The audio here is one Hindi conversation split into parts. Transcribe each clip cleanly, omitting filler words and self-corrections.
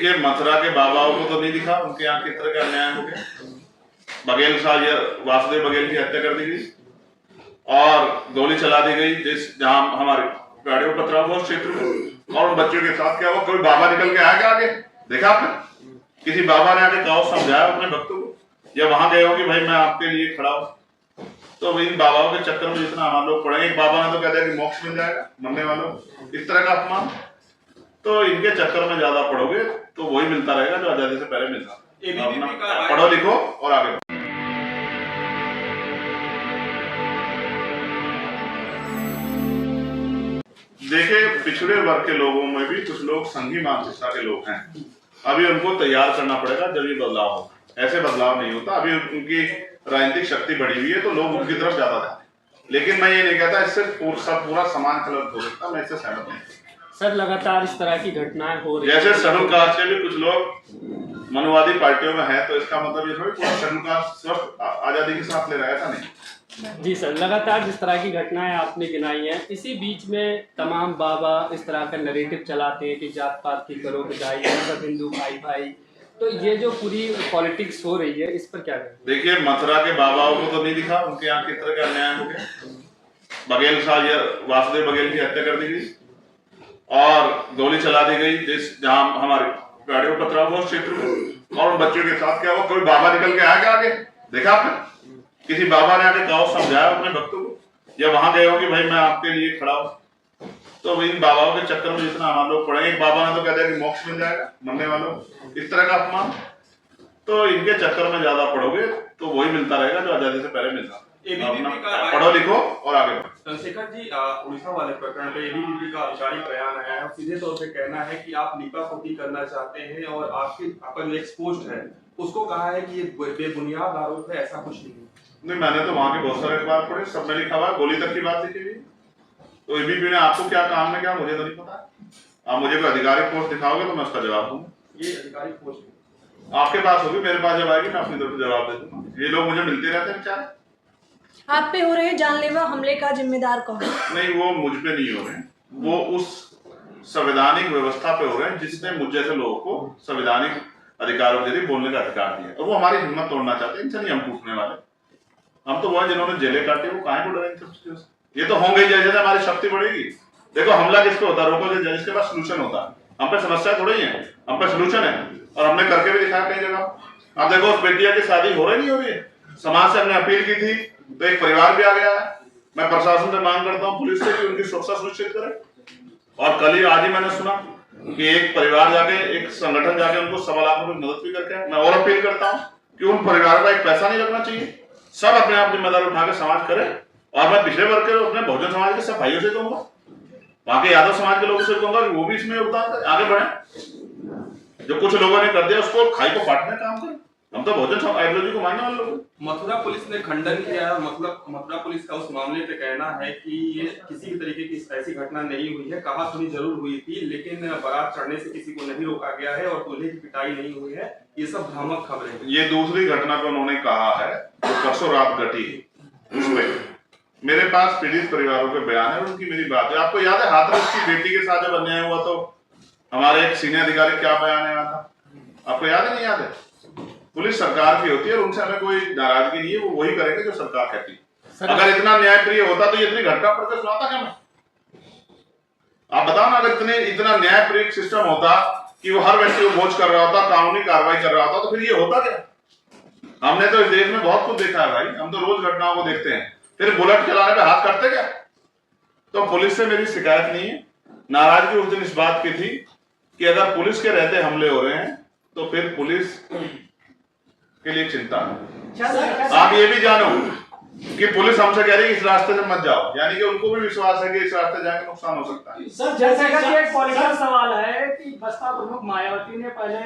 देखिए, मथुरा के बाबाओं को तो नहीं दिखा, उनके यहाँ किस तरह का अन्याय हो गया। बघेल साहब या वासुदेव बघेल की हत्या कर दी गई और गोली चला दी गई जहां हमारे गाड़ियों पथरा हुआ उस क्षेत्र में, और उन बच्चों के साथ क्या हुआ। कोई बाबा निकल के आया क्या आगे? देखा आपने किसी बाबा ने आगे कहा समझाया अपने भक्तों को, या वहां गए हो कि भाई मैं आपके लिए खड़ा हूं? तो इन बाबाओं के चक्कर में जितना हम लोग पड़े, एक बाबा ने तो कह दिया कि मोक्ष मिल जाएगा मरने वालों को, इस तरह का अपमान। तो इनके चक्कर में ज्यादा पढ़ोगे तो वही मिलता रहेगा जो आजादी से पहले मिलता। पढ़ो लिखो और आगे बढ़ो। देखिए, पिछड़े वर्ग के लोगों में भी कुछ लोग संघी मानसिकता के लोग हैं। अभी उनको तैयार करना पड़ेगा जब ये बदलाव हो। ऐसे बदलाव नहीं होता। अभी उनकी राजनीतिक शक्ति बढ़ी हुई है तो लोग उनकी तरफ ज्यादा जाते हैं। लेकिन मैं ये नहीं कहता इससे पूरा समाज गलत हो सकता, मैं इससे सहमत नहीं। सर, लगातार इस तरह की घटनाएं हो रही है। जैसे शेड्यूल कास्ट के भी कुछ लोग मनुवादी पार्टियों में है, तो इसका मतलब ये थोड़ी पूरा शेड्यूल कास्ट स्वस्थ आजादी के साथ ले रहा है, ऐसा नहीं। जी सर, लगातार जिस तरह की घटनाएं आपने गिनाई हैं, इसी बीच में तमाम बाबा इस तरह का नैरेटिव चलाते हैं कि जात पात की करो बजाई, सब हिंदू भाई भाई। तो ये जो पूरी पॉलिटिक्स हो रही है, इस पर क्या करें? देखिए, मथुरा के बाबाओं को तो नहीं दिखा, उनके यहाँ किस तरह का अन्याय हो गया। बघेल साहब या वासुदेव बघेल की हत्या कर दी गई और गोली चला दी गई जहां हमारे गाड़ियों पथरा हुआ उस क्षेत्र में, और उन बच्चों के साथ क्या हुआ। कोई बाबा निकल के आया क्या आगे? देखा आपने किसी बाबा ने आगे कहा समझाया अपने भक्तों को, या वहां गए हो कि भाई मैं आपके लिए खड़ा हूं? तो इन बाबाओं के चक्कर में जितना हम लोग पड़े, एक बाबा ने तो कह दिया कि मोक्ष मिल जाएगा मरने वालों को, इस तरह का अपमान। तो इनके चक्कर में ज्यादा पढ़ोगे तो वही मिलता रहेगा जो आजादी से पहले मिलता। पढ़ो लिखो और आगे बढ़ो। चंद्रशेखर जी, उड़ीसा वाले प्रकरण पे एबीवीपी का आधिकारिक बयान आया है। सीधे तौर पे कहना है कि आप लीपापोती करना चाहते हैं और आपका जो एक्सपोज्ड है उसको कहा है कि ये बेबुनियाद आरोप है, ऐसा कुछ नहीं। मैंने तो वहां के बहुत सारे अखबार पढ़े, सब में लिखा हुआ है, गोली तक की बात लिखी हुई। तो एबीपी ने आपको क्या काम में क्या, मुझे तो नहीं पता। आप मुझे कोई आधिकारिक पोस्ट दिखाओगे तो मैं उसका जवाब दूंगा। ये आधिकारिक पोस्ट आपके पास होगी, मेरे पास जब आएगी मैं अपनी तरफ जवाब दे दूंगा। ये लोग मुझे मिलते रहते हैं बेचारे। आप पे हो रहे जानलेवा हमले का जिम्मेदार कौन है? नहीं, वो मुझ पे नहीं हो रहे हैं, वो उस संवैधानिक व्यवस्था पे हो रहे हैं जिसने मुझ जैसे लोगों को संवैधानिक अधिकारों के जरिए बोलने का अधिकार दिया, और वो हमारी हिम्मत तोड़ना चाहते हैं। इनसे नहीं हम टूटने वाले। हम तो वो जिन्होंने जेलें काटी, वो काहे को डरेंगे? ये तो होंगे जैसे हमारी शक्ति बढ़ेगी। देखो, हमला किस पे होता है? रोको जिसके पास सोल्यूशन होता है। हम पे समस्या थोड़ी है, हम पे सोल्यूशन है, और हमने करके भी दिखाया कई जगह। अब देखो, उस बेटिया की शादी हो रही नहीं हो रही है, समाज से हमने अपील की थी तो एक परिवार भी आ गया है। मैं प्रशासन से मांग करता हूँ, पुलिस से, कि उनकी सुरक्षा सुनिश्चित करे। और कल ही आज ही मैंने सुना कि एक परिवार जाके, एक संगठन जाके उनको 1.25 लाख रुपए मदद भी करके। मैं और अपील करता हूँ कि उन परिवार का एक पैसा नहीं रखना चाहिए, सब अपने आप जिम्मेदारी उठा के समाज करे। और मैं पिछले वर्ग के अपने बहुजन समाज के सब भाइयों से कहूंगा, वहां के यादव समाज के लोगों से कहूंगा कि वो भी इसमें योगदान करें, आगे बढ़े। जो कुछ लोगों ने कर दिया उसको खाई को काटने का काम करें। हम तो बहुजन आइडियोलॉजी को मानने वाले लोग। मथुरा पुलिस ने खंडन किया है, मतलब मथुरा पुलिस का उस मामले पे कहना है कि ये किसी भी तरीके की ऐसी घटना नहीं हुई है। कहा सुनी जरूर हुई थी, लेकिन बारात चढ़ने से किसी को नहीं रोका गया है और दूल्हे की पिटाई नहीं हुई है। ये सब भ्रामक खबरें हैं। ये दूसरी घटना पे उन्होंने कहा है जो परसों रात घटी, उसमें मेरे पास पीड़ित परिवारों के बयान है, उनकी मेरी बात है। आपको याद है हाथरस की बेटी के साथ जब अन्याय हुआ तो हमारे एक सीनियर अधिकारी क्या बयान आया था? आपको याद है? नहीं याद है? पुलिस सरकार की होती है और उनसे हमें कोई नाराजगी नहीं है, वो वही करेंगे जो सरकार कहती है। अगर इतना न्यायप्रिय होता तो ये इतनी घटना पढ़कर सुनाता क्या मैं? आप बताओ ना, अगर इतना न्यायप्रिय सिस्टम होता कि वो हर व्यक्ति को बोझ कर रहा होता, कानूनी कार्रवाई कर रहा होता, तो फिर ये होता क्या? हमने तो इस देश में बहुत कुछ देखा है भाई, हम तो रोज घटनाओं को देखते हैं। फिर बुलेट चलाने पे हाथ करते क्या? तो पुलिस से मेरी शिकायत नहीं है। नाराजगी उस दिन इस बात की थी कि अगर पुलिस के रहते हमले हो रहे हैं तो फिर पुलिस के लिए चिंता है। आप ये भी जानो कि पुलिस हमसे कह रही है इस रास्ते से मत जाओ, यानी कि उनको भी विश्वास है कि इस रास्ते जाके नुकसान हो सकता है। सर, जैसे कि एक पॉलिटिकल सवाल है कि बसपा प्रमुख मायावती ने पहले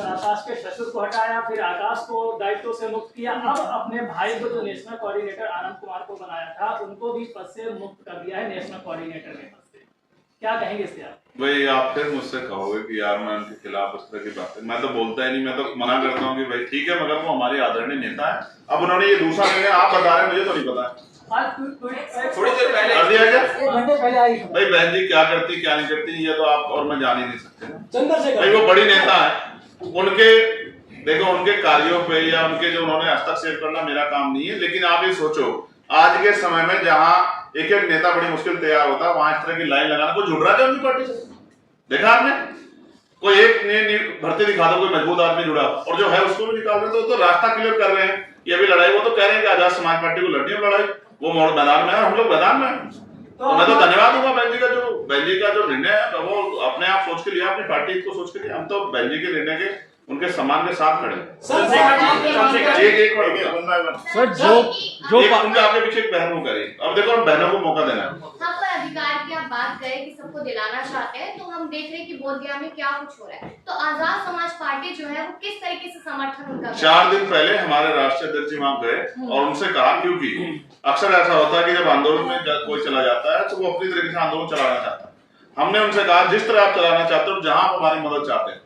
आकाश के ससुर को हटाया, फिर आकाश को दायित्व से मुक्त किया, अब अपने भाई को जो नेशनल कोऑर्डिनेटर आनंद कुमार को बनाया था उनको भी पद से मुक्त कर दिया है नेशनल कोऑर्डिनेटर के पद से। क्या कहेंगे इससे आप? भाई, आप फिर मुझसे कहोगे कि यार मैं उनके खिलाफ उस तरह की बातें, मैं तो बोलता ही नहीं। मैं तो मना करता हूँ कि भाई ठीक है, मगर वो हमारे आदरणीय नेता है। अब उन्होंने ये दूसरा निर्णय आप बता रहे हैं, मुझे तो नहीं पता। आज थोड़ी देर पहले कर दिया क्या? 1 घंटे पहले आई भाई बहन जी क्या करती क्या नहीं करती ये तो आप और मैं जान ही नहीं सकते। चंद्रशेखर भाई वो बड़ी नेता है, उनके देखो उनके कार्यों पे या उनके जो उन्होंने हस्तक्षेप करना मेरा काम नहीं है, लेकिन आप ये सोचो आज के समय में जहां एक एक नेता बड़ी मुश्किल तैयार होता है वहां इस तरह की लाइन लगाना कोई जुड़ रहा है उनकी पार्टी से? देखा आपने? कोई एक भर्ती दिखा दो कोई मजबूत आदमी जुड़ा और जो है उसको भी निकाल रहे तो रास्ता क्लियर कर रहे हैं। ये अभी लड़ाई वो तो कह रहे हैं कि आजाद समाज पार्टी को लड़नी है लड़ाई, वो मोड़ मैदान में है, हम लोग मैदान में हैं। तो मैं तो धन्यवाद दूंगा बहन जी का जो निर्णय है वो अपने आप सोच के लिया, अपनी पार्टी को सोच के लिया। हम तो बहन जी के निर्णय के उनके सम्मान के साथ खड़े। सर जो उनके आपके पीछे एक बहन को करे, अब देखो हम बहनों को मौका देना है। हाँ, पर अधिकार की आप बात करें कि सबको दिलाना चाहते हैं, तो हम देख रहे हैं कि बोधगया में क्या कुछ हो रहा है। तो आजाद समाज पार्टी जो है वो किस तरीके से समर्थन उनका 4 दिन पहले हमारे राष्ट्रीय अध्यक्ष जी वहां गए और उनसे कहा, क्योंकि अक्सर ऐसा होता है कि जब आंदोलन में कोई चला जाता है तो वो अपनी तरीके से आंदोलन चलाना चाहता है। हमने उनसे कहा जिस तरह आप चलाना चाहते हो, जहां आप हमारी मदद चाहते हैं,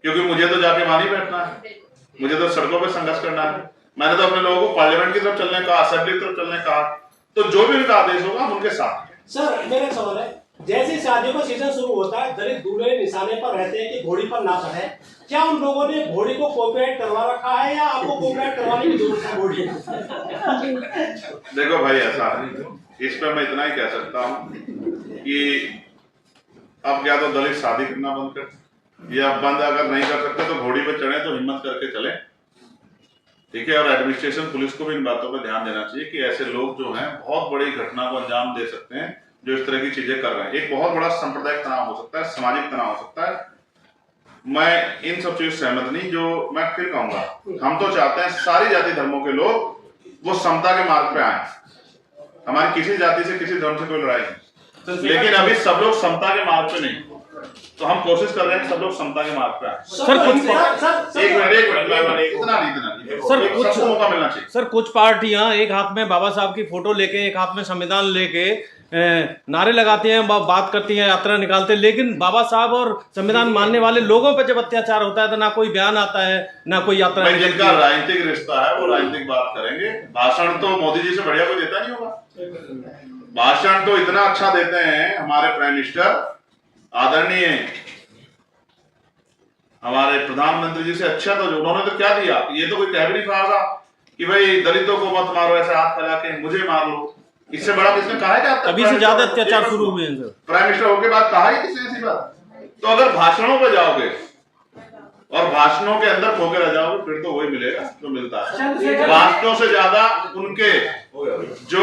क्योंकि मुझे तो जाके वहां नहीं बैठना है, मुझे तो सड़कों पे संघर्ष करना है। मैंने तो अपने लोगों को पार्लियामेंट की तरफ चलने का, असेंबली की तरफ चलने का, तो जो भी उनका आदेश होगा हम उनके साथ। सर मेरा सवाल है, जैसे शादियों का सीजन शुरू होता है दलित दूल्हे निशाने पर रहते हैं कि घोड़ी पर ना चढ़े, क्या उन लोगों ने घोड़ी को कॉपीराइट करवा रखा है या आपको कॉपीराइट करवाने की जरूरत है घोड़ी? देखो भाई ऐसा है, इस पर मैं इतना ही कह सकता हूँ कि अब या तो दलित शादी करना बंद कर, या बंद अगर नहीं कर सकते तो घोड़ी पे चढ़े तो हिम्मत करके चले, ठीक है। और एडमिनिस्ट्रेशन पुलिस को भी इन बातों पर ध्यान देना चाहिए कि ऐसे लोग जो हैं बहुत बड़ी घटना को अंजाम दे सकते हैं जो इस तरह की चीजें कर रहे हैं। एक बहुत बड़ा सांप्रदायिक तनाव हो सकता है, सामाजिक तनाव हो सकता है। मैं इन सब चीजों से सहमत नहीं। जो मैं फिर कहूंगा, हम तो चाहते हैं सारी जाति धर्मों के लोग वो समता के मार्ग पे आए। हमारी किसी जाति से किसी धर्म से कोई लड़ाई नहीं, लेकिन अभी सब लोग समता के मार्ग पे नहीं, तो हम कोशिश कर रहे हैं सब लोग समता के मार्ग पे आए। सर कुछ एक मिनट इतना नहीं सर कुछ सबको मौका मिलना चाहिए। सर कुछ पार्टियां एक हाथ में बाबा साहब की फोटो लेके एक हाथ में संविधान लेके नारे लगाती हैं, बात करती हैं, यात्रा निकालते हैं, लेकिन बाबा साहब और संविधान मानने वाले लोगों पर जब अत्याचार होता है तो ना कोई बयान आता है ना कोई यात्रा। जिनका राजनीतिक रिश्ता है वो राजनीतिक बात करेंगे। भाषण तो मोदी जी से बढ़िया कोई देता नहीं होगा। भाषण तो इतना अच्छा देते हैं हमारे प्राइम मिनिस्टर आदरणीय, हमारे प्रधानमंत्री जी से अच्छा तो उन्होंने तो क्या दिया, ये तो कोई कह भी नहीं पा रहा कि भाई दलितों को मत मारो ऐसे हाथ फैला के, मुझे मार लो। इससे बड़ा किसने कहा है कि अभी से ज्यादा अत्याचार शुरू हुए हैं सर। प्राइम मिनिस्टर होके बाद कहा ही किसी ऐसी बात? तो अगर भाषणों पे जाओगे और भाषणों के अंदर खोके रह जाओगे फिर तो वही मिलेगा जो मिलता है। भाषणों से ज्यादा उनके जो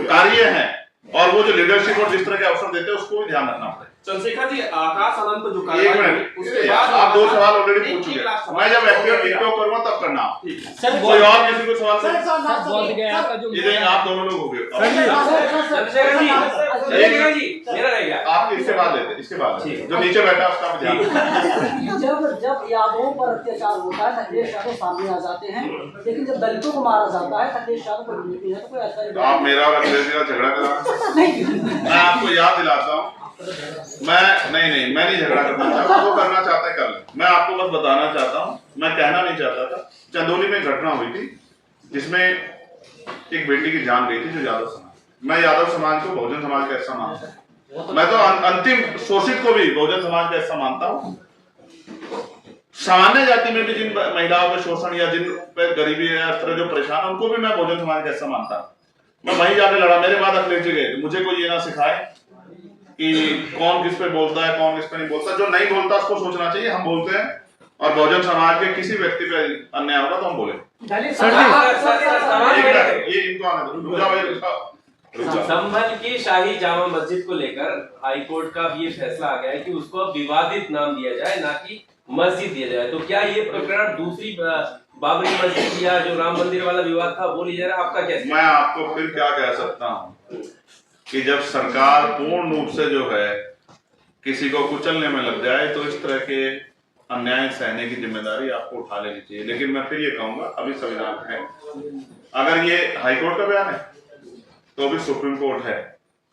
कार्य हैं और वो जो लीडरशिप और जिस तरह के अवसर देते हैं उसको भी ध्यान रखना पड़ेगा। चंद्रशेखर जी, आकाश आनंद जो एक मिनट, उसके बाद आप 2 सवाल ऑलरेडी पूछ चुके हैं। मैं जब व्यक्तिगत टिकटॉक करूंगा तब करना। कोई और किसी को सवाल इधर आप दोनों लोग हो गए। आप इसके बाद लेते, इसके बाद जो नीचे बैठा उसका ध्यान। जब यादवों पर अत्याचार होता है अखिलेश यादव सामने आ जाते हैं, लेकिन जब दलितों को मारा जाता है अखिलेश यादव को मिलती है तो कोई ऐसा आप मेरा और अखिलेश जी का झगड़ा करा। मैं आपको याद दिलाता हूँ, मैं नहीं झगड़ा करना चाहता। वो करना चाहता है कर ले। मैं आपको बस बताना चाहता हूँ, मैं कहना नहीं चाहता था। चंदौली में घटना हुई थी जिसमें एक बेटी की जान गई थी जो यादव समाज। मैं यादव समाज को बहुजन समाज का हिस्सा मानता हूँ। मैं तो अंतिम शोषित को भी बहुजन समाज का हिस्सा मानता हूँ। सामान्य जाति में भी जिन महिलाओं पे शोषण या जिन पे गरीबी है इस तरह जो परेशान है उनको भी मैं बहुजन समाज का हिस्सा मानता हूँ। मैं वहीं जाके लड़ा। मेरे बाद अखिलेश जी गए। मुझे कोई ये ना सिखाए कि कौन किस पे बोलता है कौन किस पे नहीं बोलता। जो नहीं बोलता उसको सोचना चाहिए। हम बोलते हैं और बहुजन समाज के किसी व्यक्ति पे अन्याय होगा तो हम बोले। ये इनको आने संभल की शाही जामा मस्जिद को लेकर हाईकोर्ट का भी ये फैसला आ गया है कि उसको अब विवादित नाम दिया जाए ना कि मस्जिद दिया जाए। तो क्या ये प्रकरण दूसरी बाबरी मस्जिद या जो राम मंदिर वाला विवाद था वो लिया जा रहा है? आपका क्या? मैं आपको फिर क्या कह सकता हूँ कि जब सरकार पूर्ण रूप से जो है किसी को कुचलने में लग जाए तो इस तरह के अन्याय सहने की जिम्मेदारी आपको उठा लेनी चाहिए। लेकिन मैं फिर ये कहूंगा अभी संविधान है। अगर ये हाईकोर्ट का बयान है तो अभी सुप्रीम कोर्ट है।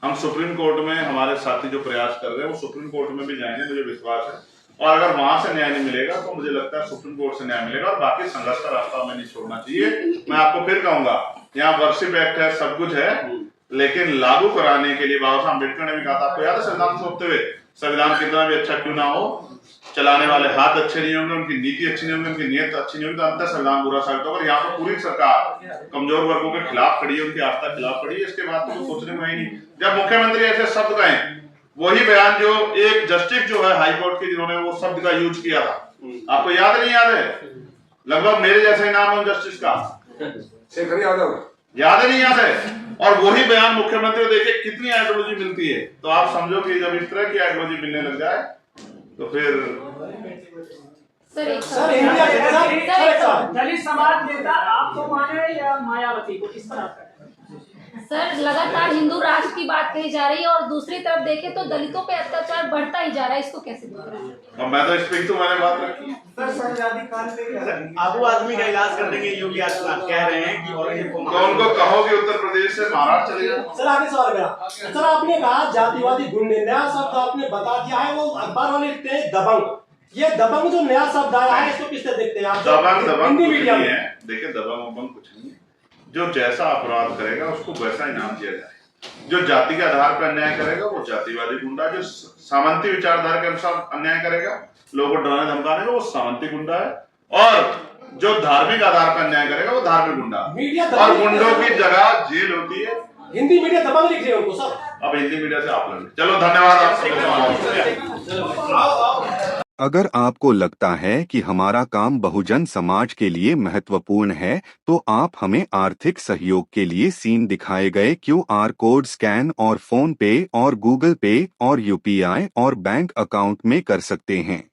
हम सुप्रीम कोर्ट में हमारे साथी जो प्रयास कर रहे हैं वो सुप्रीम कोर्ट में भी जाएंगे, मुझे विश्वास है। और अगर वहां से न्याय नहीं मिलेगा तो मुझे लगता है सुप्रीम कोर्ट से न्याय मिलेगा। और बाकी संघर्ष का रास्ता हमें नहीं छोड़ना चाहिए। मैं आपको फिर कहूंगा यहाँ वर्शिप एक्ट है, सब कुछ है, लेकिन लागू कराने के लिए बाबा साहब अम्बेडकर ने भी कहा था, आपको याद है संविधान सोचते हुए, संविधान कितना भी अच्छा क्यों ना हो, चलाने वाले हाथ अच्छे नहीं होंगे, उनकी नीति अच्छी नहीं होगी, उनकी नीयत अच्छी नहीं होगी, तो अंतर संविधान बुरा साबित होगा। यहाँ पर पूरी सरकार कमजोर वर्गों के खिलाफ खड़ी है, उनकी आस्था के खिलाफ खड़ी है। इसके बाद तो सोचने में ही नहीं। जब मुख्यमंत्री ऐसे शब्द कहें, वही बयान जो एक जस्टिस जो है हाई कोर्ट के, जिन्होंने वो शब्द का यूज किया था, आपको याद नहीं याद है? लगभग मेरे जैसा ही नाम है जस्टिस का, शेखर यादव, याद नहीं याद है? और वही बयान मुख्यमंत्री को देखिए कितनी आइडियोलॉजी मिलती है। तो आप समझो कि जब इस तरह की आइडियोलॉजी मिलने लग जाए तो फिर दलित समाज नेता आपको माने या मायावती को, किस तरह का? सर लगातार हिंदू राष्ट्र की बात कही जा रही है और दूसरी तरफ देखें तो दलितों पे अत्याचार बढ़ता ही जा रहा है, इसको कैसे देख रहे हैं? अब मैं तो इस पे तो मैंने बात रखी। आबू आदमी का इलाज कर देंगे योगी आदित्यनाथ कह रहे हैं कि, और तो उनको कहो कि उत्तर प्रदेश से महाराष्ट्र चले जाए। सर आगे सवाल मेरा, सर आपने कहा जातिवादी गुंडे, नया शब्द आपने बता दिया है, वो अखबार वाले लिखते हैं दबंग। ये दबंग जो नया शब्द आया है, इसको किससे देखते हैं आप? दबंग कुछ नहीं है। देखिए दबंग कुछ नहीं है। जो जैसा अपराध करेगा उसको वैसा इनाम दिया जाए। जो जाति के आधार पर अन्याय करेगा वो जातिवादी गुंडा, जो सामंती विचारधारा के अनुसार अन्याय करेगा, लोगों को डराने धमकाने का, वो सामंती गुंडा है। और जो धार्मिक आधार पर अन्याय करेगा वो धार्मिक गुंडा। और गुंडों की जगह जेल होती है। हिंदी मीडिया दबंग लिख रहे हैं उनको सर। अब हिंदी मीडिया से आप लगे। चलो धन्यवाद आपको। अगर आपको लगता है कि हमारा काम बहुजन समाज के लिए महत्वपूर्ण है, तो आप हमें आर्थिक सहयोग के लिए सीन दिखाए गए QR कोड स्कैन और फोन पे और गूगल पे और UPI और बैंक अकाउंट में कर सकते हैं।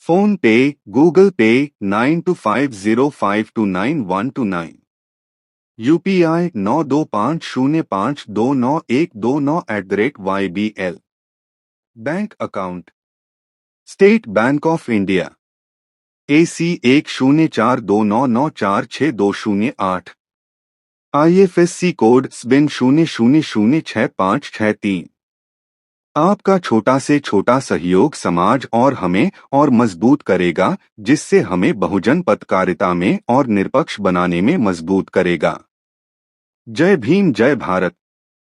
फोन पे, गूगल पे 9250529129, UPI 9250529129@YBL। Bank account state bank of India AC 1042994628, IFSC code SBIN 00066563। आपका छोटा से छोटा सहयोग समाज और हमें और मजबूत करेगा, जिससे हमें बहुजन पत्रकारिता में और निष्पक्ष बनाने में मजबूत करेगा। जय भीम, जय भारत।